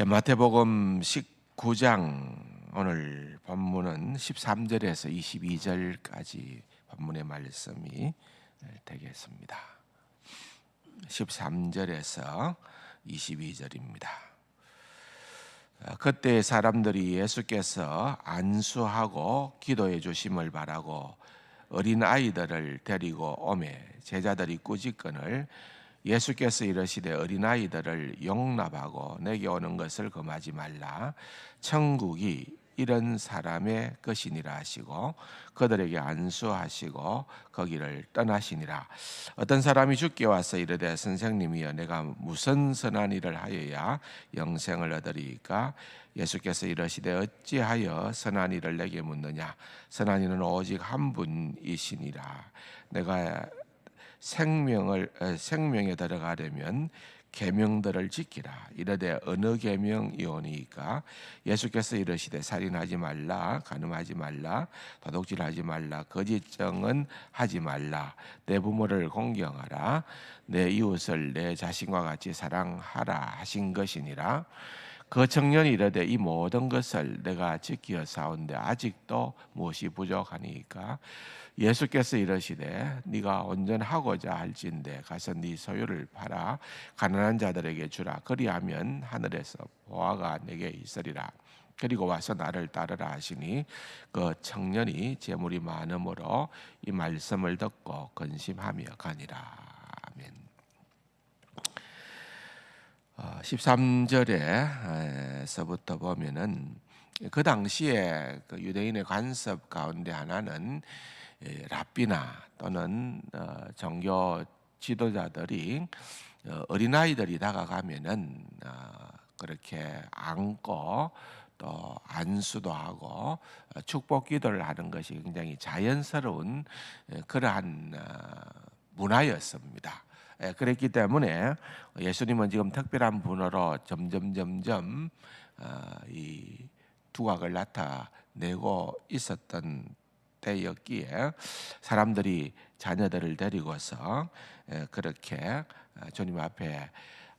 마태복음 19장 오늘 본문은 13절에서 22절까지 본문의 말씀이 되겠습니다. 13절에서 22절입니다. 그때 사람들이 예수께서 안수하고 기도해 주심을 바라고 어린 아이들을 데리고 오매 제자들이 꾸짖거늘 예수께서 이르시되 어린아이들을 용납하고 내게 오는 것을 금하지 말라. 천국이 이런 사람의 것이니라 하시고 그들에게 안수하시고 거기를 떠나시니라. 어떤 사람이 주께 와서 이르되 선생님이여 내가 무슨 선한 일을 하여야 영생을 얻으리이까? 예수께서 이르시되 어찌하여 선한 일을 내게 묻느냐? 선한 이는 오직 한 분이시니라. 내가 생명에 들어가려면 계명들을 지키라. 이르되 어느 계명이오니까? 예수께서 이르시되 살인하지 말라, 간음하지 말라, 도둑질하지 말라, 거짓증언 하지 말라, 내 부모를 공경하라, 내 이웃을 내 자신과 같이 사랑하라 하신 것이니라. 그 청년이 이르되 이 모든 것을 내가 지키어 사온데 아직도 무엇이 부족하니까? 예수께서 이르시되 네가 온전하고자 할진대 가서 네 소유를 팔아 가난한 자들에게 주라. 그리하면 하늘에서 보화가 내게 있으리라. 그리고 와서 나를 따르라 하시니 그 청년이 재물이 많음으로 이 말씀을 듣고 근심하며 가니라. 아멘. 13절에서부터 보면은 그 당시에 그 유대인의 관습 가운데 하나는 랍비나 또는 종교 지도자들이 어린아이들이 다가가면은 그렇게 안고 또 안수도 하고 축복 기도를 하는 것이 굉장히 자연스러운 그러한 문화였습니다. 그랬기 때문에 예수님은 지금 특별한 분으로 점점 이 두각을 나타내고 있었던 때였기에 사람들이 자녀들을 데리고서 그렇게 주님 앞에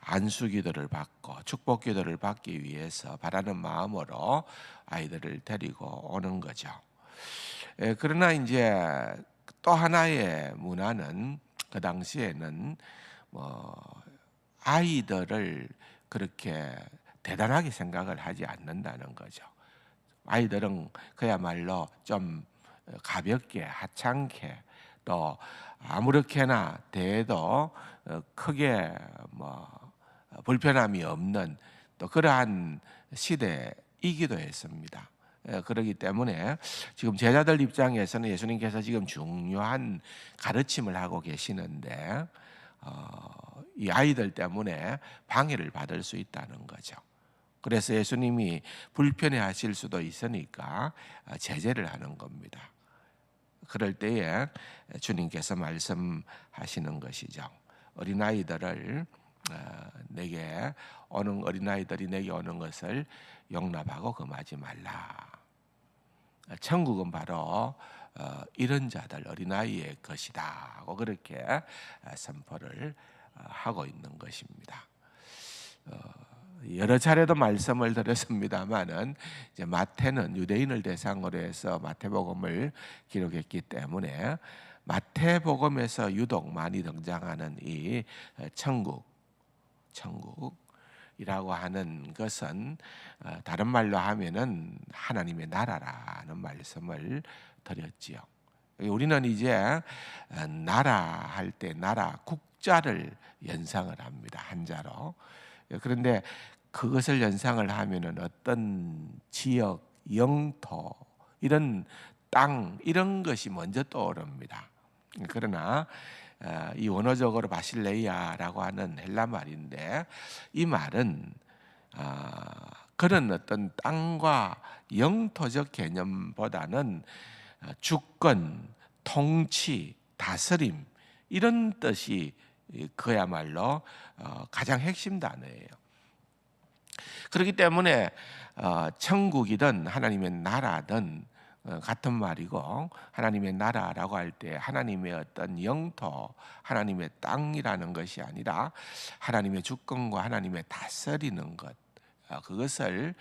안수기도를 받고 축복기도를 받기 위해서 바라는 마음으로 아이들을 데리고 오는 거죠. 그러나 이제 또 하나의 문화는 그 당시에는 아이들을 그렇게 대단하게 생각을 하지 않는다는 거죠. 아이들은 그야말로 좀 가볍게 하찮게 또 아무렇게나 대해도 크게 불편함이 없는 또 그러한 시대이기도 했습니다. 그렇기 때문에 지금 제자들 입장에서는 예수님께서 지금 중요한 가르침을 하고 계시는데 이 아이들 때문에 방해를 받을 수 있다는 거죠. 그래서 예수님이 불편해하실 수도 있으니까 제재를 하는 겁니다. 그럴 때에 주님께서 말씀하시는 것이죠. 어린아이들이 내게 오는 것을 용납하고 금하지 말라. 천국은 바로 이런 자들 어린아이의 것이다 하고 그렇게 선포를 하고 있는 것입니다. 여러 차례도 말씀을 드렸습니다만은 이제 마태는 유대인을 대상으로 해서 마태복음을 기록했기 때문에 마태복음에서 유독 많이 등장하는 이 천국이라고 하는 것은 다른 말로 하면은 하나님의 나라라는 말씀을 드렸지요. 우리는 이제 나라 할 때 나라 국자를 연상을 합니다. 한자로. 그런데 그것을 연상을 하면은 어떤 지역, 영토, 이런 땅 이런 것이 먼저 떠오릅니다. 그러나 이 원어적으로 바실레이아라고 하는 헬라 말인데 이 말은 그런 어떤 땅과 영토적 개념보다는 주권, 통치, 다스림 이런 뜻이 그야말로 가장 핵심 단어예요. 그렇기 때문에 천국이든 하나님의 나라든 같은 말이고 하나님의 나라라고 할 때 하나님의 어떤 영토, 하나님의 땅이라는 것이 아니라 하나님의 주권과 하나님의 다스리는 것 그것을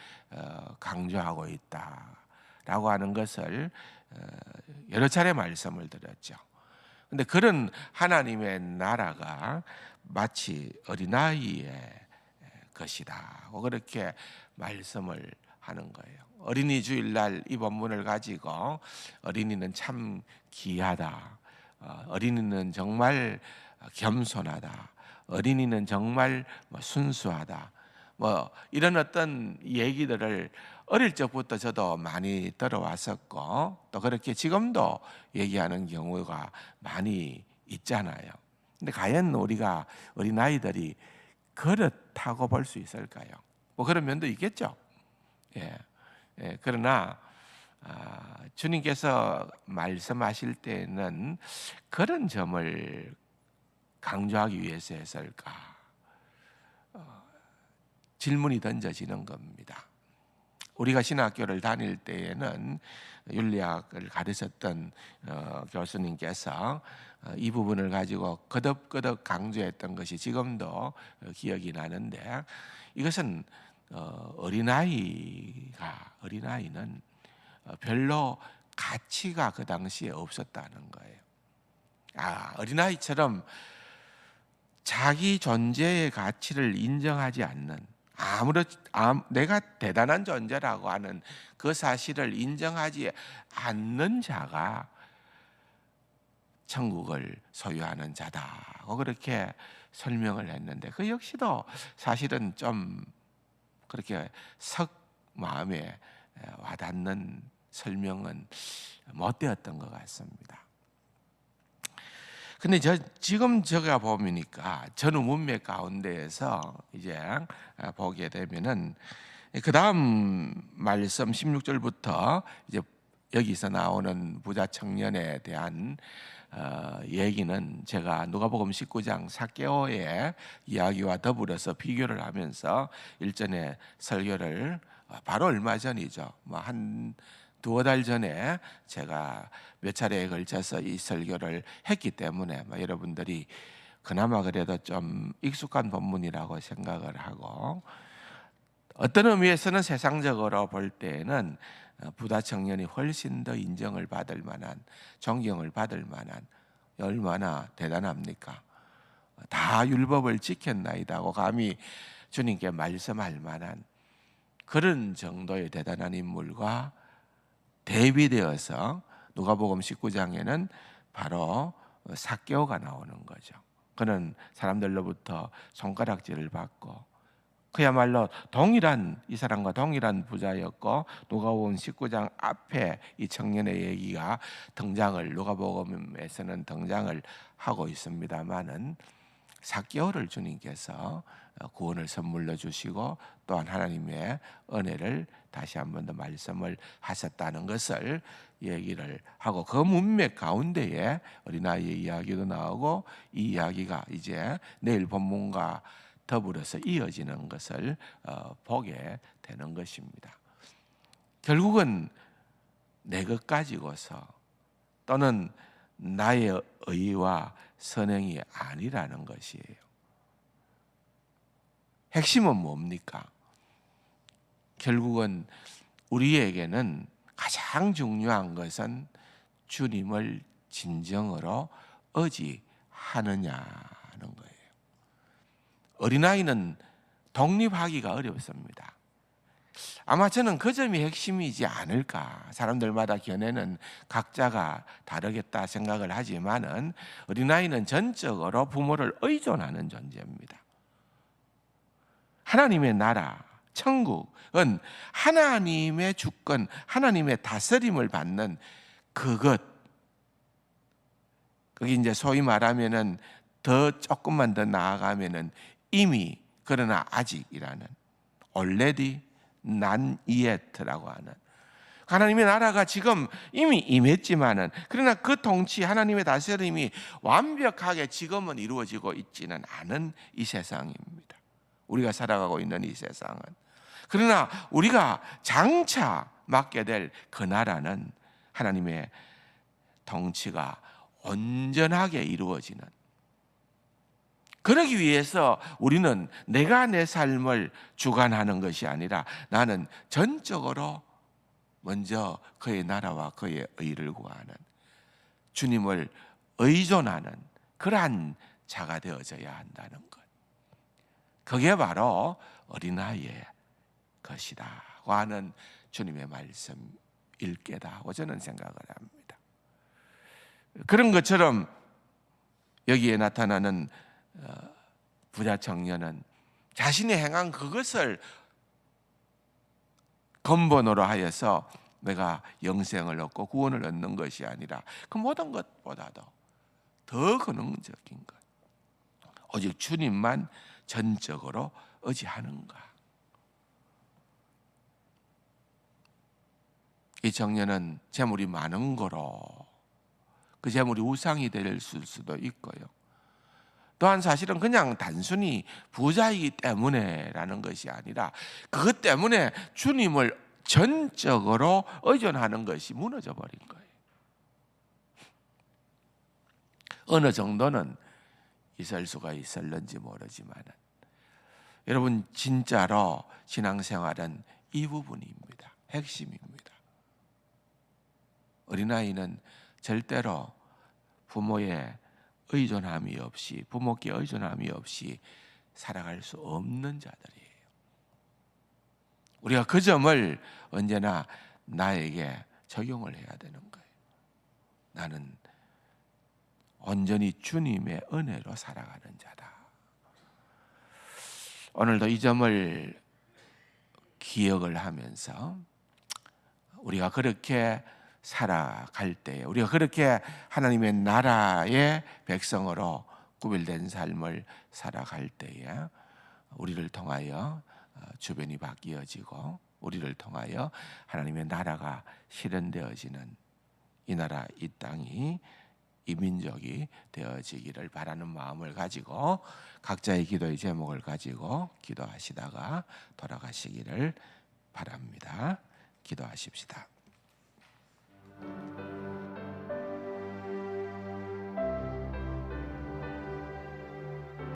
강조하고 있다라고 하는 것을 여러 차례 말씀을 드렸죠. 근데 그런 하나님의 나라가 마치 어린아이의 것이다. 그렇게 말씀을 하는 거예요. 어린이 주일날 이 본문을 가지고 어린이는 참 귀하다. 어린이는 정말 겸손하다. 어린이는 정말 순수하다. 이런 어떤 얘기들을 어릴 적부터 저도 많이 들어왔었고 또 그렇게 지금도 얘기하는 경우가 많이 있잖아요. 근데 과연 우리가 어린아이들이 그렇다고 볼 수 있을까요? 그런 면도 있겠죠. 예. 그러나 주님께서 말씀하실 때는 그런 점을 강조하기 위해서 했을까? 질문이 던져지는 겁니다. 우리가 신학교를 다닐 때에는 윤리학을 가르쳤던 교수님께서 이 부분을 가지고 거듭거듭 강조했던 것이 지금도 기억이 나는데, 이것은 어린아이는 별로 가치가 그 당시에 없었다는 거예요. 어린아이처럼 자기 존재의 가치를 인정하지 않는, 내가 대단한 존재라고 하는 그 사실을 인정하지 않는 자가 천국을 소유하는 자다고 그렇게 설명을 했는데, 그 역시도 사실은 좀 그렇게 석 마음에 와닿는 설명은 못 되었던 것 같습니다. 근데 지금 제가 보니까 전후 문맥 가운데에서 이제 보게 되면은 그 다음 말씀 16절부터 이제 여기서 나오는 부자 청년에 대한 얘기는 제가 누가복음 19장 삭개오의 이야기와 더불어서 비교를 하면서 일전에 설교를 바로 얼마 전이죠. 한 두어 달 전에 제가 몇 차례에 걸쳐서 이 설교를 했기 때문에 여러분들이 그나마 그래도 좀 익숙한 본문이라고 생각을 하고, 어떤 의미에서는 세상적으로 볼 때에는 부자 청년이 훨씬 더 인정을 받을 만한, 존경을 받을 만한, 얼마나 대단합니까? 다 율법을 지켰나이다고 감히 주님께 말씀할 만한 그런 정도의 대단한 인물과 대비되어서 누가복음 19장에는 바로 삭개오가 나오는 거죠. 그는 사람들로부터 손가락질을 받고 그야말로 이 사람과 동일한 부자였고, 누가복음 19장 앞에 이 청년의 얘기가 누가복음에서는 등장을 하고 있습니다만은, 삭개오를 주님께서 구원을 선물로 주시고 또한 하나님의 은혜를 다시 한 번 더 말씀을 하셨다는 것을 얘기를 하고, 그 문맥 가운데에 어린아이의 이야기도 나오고 이 이야기가 이제 내일 본문과 더불어서 이어지는 것을 보게 되는 것입니다. 결국은 내 것 가지고서 또는 나의 의와 선행이 아니라는 것이에요. 핵심은 뭡니까? 결국은 우리에게는 가장 중요한 것은 주님을 진정으로 의지하느냐는 거예요. 어린아이는 독립하기가 어렵습니다. 아마 저는 그 점이 핵심이지 않을까. 사람들마다 견해는 각자가 다르겠다 생각을 하지만은 어린아이는 전적으로 부모를 의존하는 존재입니다. 하나님의 나라, 천국은 하나님의 주권, 하나님의 다스림을 받는 그것. 그게 이제 소위 말하면은 조금만 더 나아가면은 이미, 그러나 아직이라는, already not yet라고 하는, 하나님의 나라가 지금 이미 임했지만은, 그러나 그 통치, 하나님의 다스림이 완벽하게 지금은 이루어지고 있지는 않은 이 세상입니다. 우리가 살아가고 있는 이 세상은. 그러나 우리가 장차 맡게 될 그 나라는 하나님의 통치가 온전하게 이루어지는, 그러기 위해서 우리는 내가 내 삶을 주관하는 것이 아니라 나는 전적으로 먼저 그의 나라와 그의 의를 구하는, 주님을 의존하는 그러한 자가 되어져야 한다는 것. 그게 바로 어린아이의 것이라고 하는 주님의 말씀일 게다고 저는 생각을 합니다. 그런 것처럼 여기에 나타나는 부자 청년은 자신이 행한 그것을 근본으로 하여서 내가 영생을 얻고 구원을 얻는 것이 아니라 그 모든 것보다도 더 근원적인 것, 오직 주님만 전적으로 의지하는가. 이 청년은 재물이 많은 거로 그 재물이 우상이 될 수도 있고요. 또한 사실은 그냥 단순히 부자이기 때문에라는 것이 아니라 그것 때문에 주님을 전적으로 의존하는 것이 무너져 버린 거예요. 어느 정도는 있을 수가 있을는지 모르지만 여러분, 진짜로 신앙생활은 이 부분입니다. 핵심입니다. 어린아이는 절대로 부모의 의존함이 없이, 부모께 의존함이 없이 살아갈 수 없는 자들이에요. 우리가 그 점을 언제나 나에게 적용을 해야 되는 거예요. 나는 온전히 주님의 은혜로 살아가는 자다. 오늘도 이 점을 기억을 하면서 우리가 그렇게 살아갈 때, 우리가 그렇게 하나님의 나라의 백성으로 구별된 삶을 살아갈 때에 우리를 통하여 주변이 바뀌어지고 우리를 통하여 하나님의 나라가 실현되어지는 이 나라, 이 땅이, 이 민족이 되어지기를 바라는 마음을 가지고 각자의 기도의 제목을 가지고 기도하시다가 돌아가시기를 바랍니다. 기도하십시다.